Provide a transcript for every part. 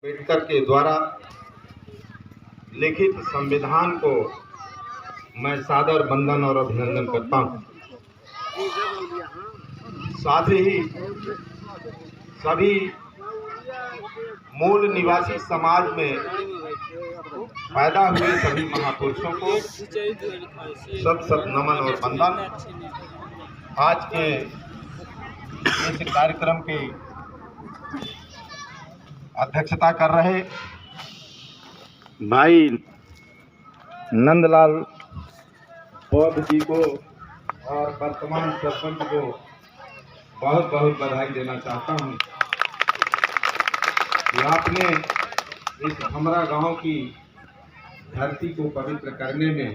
अम्बेडकर के द्वारा लिखित संविधान को मैं सादर वंदन और अभिनंदन करता हूं। साथ ही सभी मूल निवासी समाज में पैदा हुए सभी महापुरुषों को सब नमन और वंदन। आज के इस कार्यक्रम की अध्यक्षता कर रहे भाई नंदलाल बौद्ध जी को और वर्तमान सरपंच को बहुत बहुत बधाई देना चाहता हूं कि आपने इस हमरा गांव की धरती को पवित्र करने में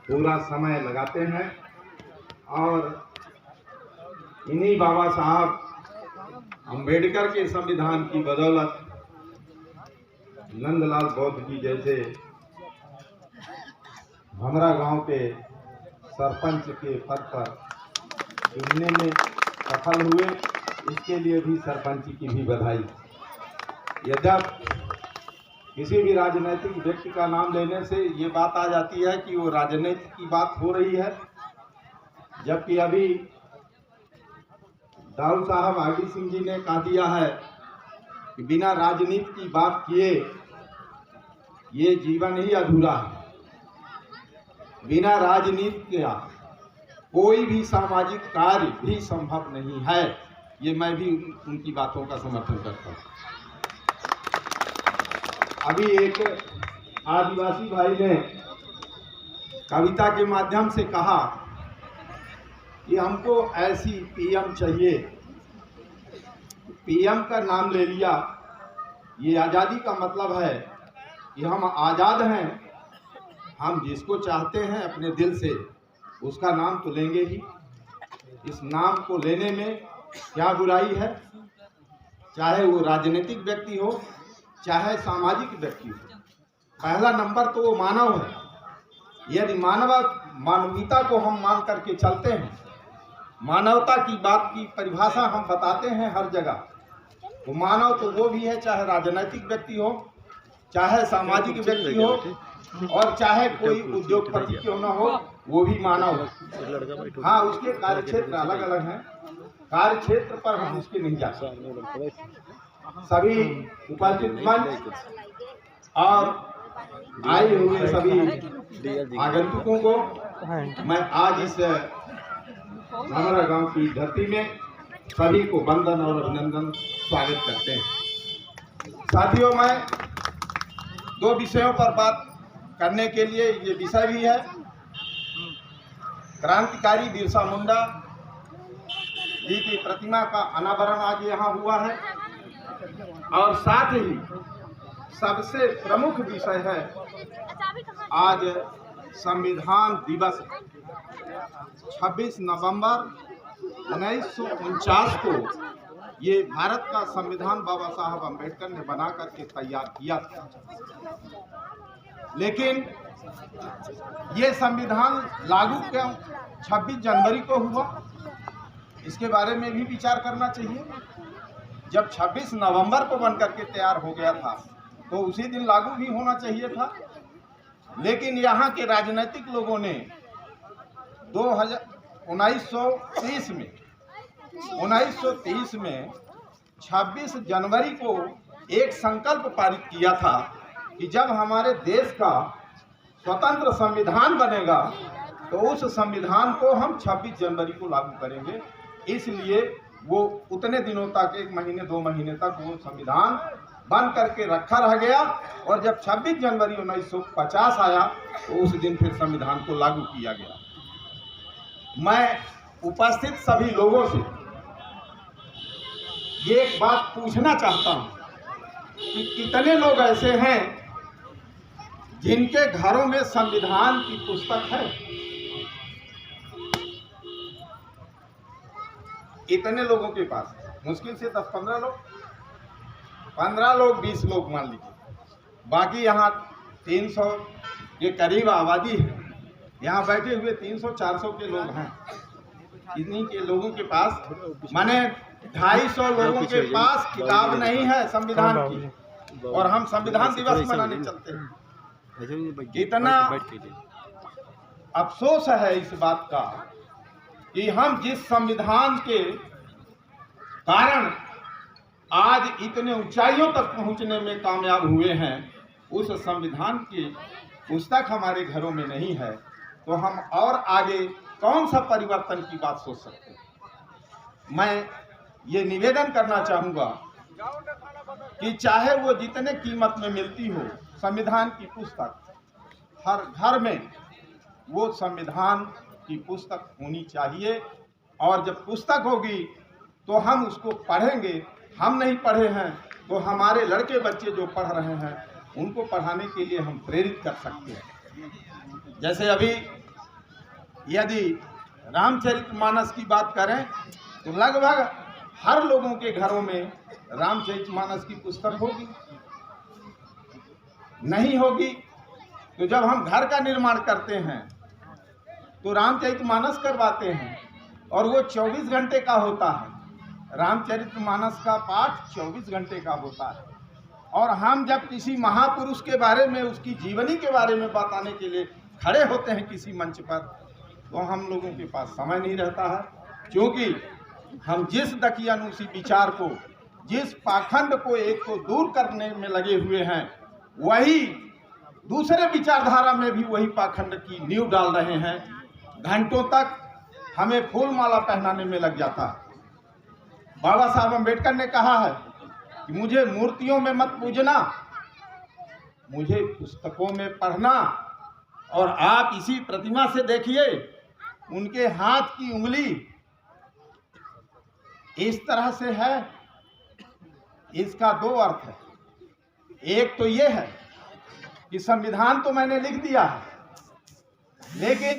पूरा समय लगाते हैं और इन्हीं बाबा साहब अम्बेडकर के संविधान की बदौलत नंदलाल बौद्ध जी जैसे हमरा गांव के सरपंच के पद पर चुनने में सफल हुए। इसके लिए भी सरपंच की भी बधाई। यद्यपि किसी भी राजनीतिक व्यक्ति का नाम लेने से ये बात आ जाती है कि वो राजनीति की बात हो रही है, जबकि अभी दाऊ साहब आरडी सिंह जी ने कह दिया है कि बिना राजनीति की बात किए ये जीवन ही अधूरा है। बिना राजनीति के कोई भी सामाजिक कार्य भी संभव नहीं है। ये मैं भी उनकी बातों का समर्थन करता हूँ। अभी एक आदिवासी भाई ने कविता के माध्यम से कहा कि हमको ऐसी पीएम चाहिए। पीएम का नाम ले लिया, ये आज़ादी का मतलब है कि हम आज़ाद हैं। हम जिसको चाहते हैं अपने दिल से उसका नाम तो लेंगे ही। इस नाम को लेने में क्या बुराई है? चाहे वो राजनीतिक व्यक्ति हो चाहे सामाजिक व्यक्ति हो, पहला नंबर तो वो मानव है। यदि मानवीयता को हम मान करके चलते हैं, मानवता की बात की परिभाषा हम बताते हैं हर जगह, तो मानव तो वो भी है, चाहे राजनीतिक व्यक्ति हो चाहे सामाजिक व्यक्ति हो और चाहे कोई उद्योगपति क्यों ना हो, वो भी मानव है। हाँ, उसके कार्यक्षेत्र अलग अलग हैं, कार्यक्षेत्र पर हम उसके नहीं जा सकते। सभी उपस्थित मंच और आए हुए सभी आगंतुकों को मैं आज इस हमारा गांव की धरती में सभी को वंदन और अभिनंदन स्वागत करते हैं। साथियों, मैं दो विषयों पर बात करने के लिए, ये विषय भी है क्रांतिकारी बिरसा मुंडा जी की प्रतिमा का अनावरण आज यहाँ हुआ है, और साथ ही सबसे प्रमुख विषय है आज संविधान दिवस 26 नवंबर 1949 को ये भारत का संविधान बाबा साहब अम्बेडकर ने बना करके तैयार किया था। लेकिन ये संविधान लागू क्यों 26 जनवरी को हुआ, इसके बारे में भी विचार करना चाहिए। जब 26 नवंबर को बनकर के तैयार हो गया था तो उसी दिन लागू भी होना चाहिए था। लेकिन यहाँ के राजनीतिक लोगों ने 1930 में 26 जनवरी को एक संकल्प पारित किया था कि जब हमारे देश का स्वतंत्र संविधान बनेगा तो उस संविधान को हम 26 जनवरी को लागू करेंगे। इसलिए वो उतने दिनों तक, 1 महीने 2 महीने तक वो संविधान बन करके रखा रह गया, और जब 26 जनवरी 1950 आया तो उस दिन फिर संविधान को लागू किया गया। मैं उपस्थित सभी लोगों से ये एक बात पूछना चाहता हूं कि कितने लोग ऐसे हैं जिनके घरों में संविधान की पुस्तक है? इतने लोगों के पास मुश्किल से 10-15 लोग, 15 लोग 20 लोग मान लीजिए। बाकी यहाँ 300 के करीब आबादी है। यहाँ बैठे हुए 300-400 के लोग हैं। इन्हीं के लोगों के पास माने 250 लोगों के पास किताब नहीं है संविधान की, और हम संविधान दिवस मनाने चलते हैं। इतना अफसोस है इस बात का कि हम जिस संविधान के कारण आज इतने ऊंचाइयों तक पहुंचने में कामयाब हुए हैं, उस संविधान की पुस्तक हमारे घरों में नहीं है, तो हम और आगे कौन सा परिवर्तन की बात सोच सकते हैं। मैं ये निवेदन करना चाहूँगा कि चाहे वो जितने कीमत में मिलती हो, संविधान की पुस्तक हर घर में वो संविधान की पुस्तक होनी चाहिए। और जब पुस्तक होगी तो हम उसको पढ़ेंगे। हम नहीं पढ़े हैं तो हमारे लड़के बच्चे जो पढ़ रहे हैं उनको पढ़ाने के लिए हम प्रेरित कर सकते हैं। जैसे अभी यदि रामचरितमानस की बात करें तो लगभग हर लोगों के घरों में रामचरितमानस की पुस्तक होगी। नहीं होगी तो जब हम घर का निर्माण करते हैं तो रामचरितमानस करवाते हैं और वो 24 घंटे का होता है। रामचरितमानस का पाठ 24 घंटे का होता है। और हम जब किसी महापुरुष के बारे में, उसकी जीवनी के बारे में बताने के लिए खड़े होते हैं किसी मंच पर, तो हम लोगों के पास समय नहीं रहता है, क्योंकि हम जिस दकियानुसी विचार को, जिस पाखंड को एक को दूर करने में लगे हुए हैं, वही दूसरे विचारधारा में भी वही पाखंड की नींव डाल रहे हैं। घंटों तक हमें फूल माला पहनाने में लग जाता है। बाबा साहब अम्बेडकर ने कहा है कि मुझे मूर्तियों में मत पूजना, मुझे पुस्तकों में पढ़ना। और आप इसी प्रतिमा से देखिए, उनके हाथ की उंगली इस तरह से है। इसका दो अर्थ है। एक तो ये है कि संविधान तो मैंने लिख दिया है, लेकिन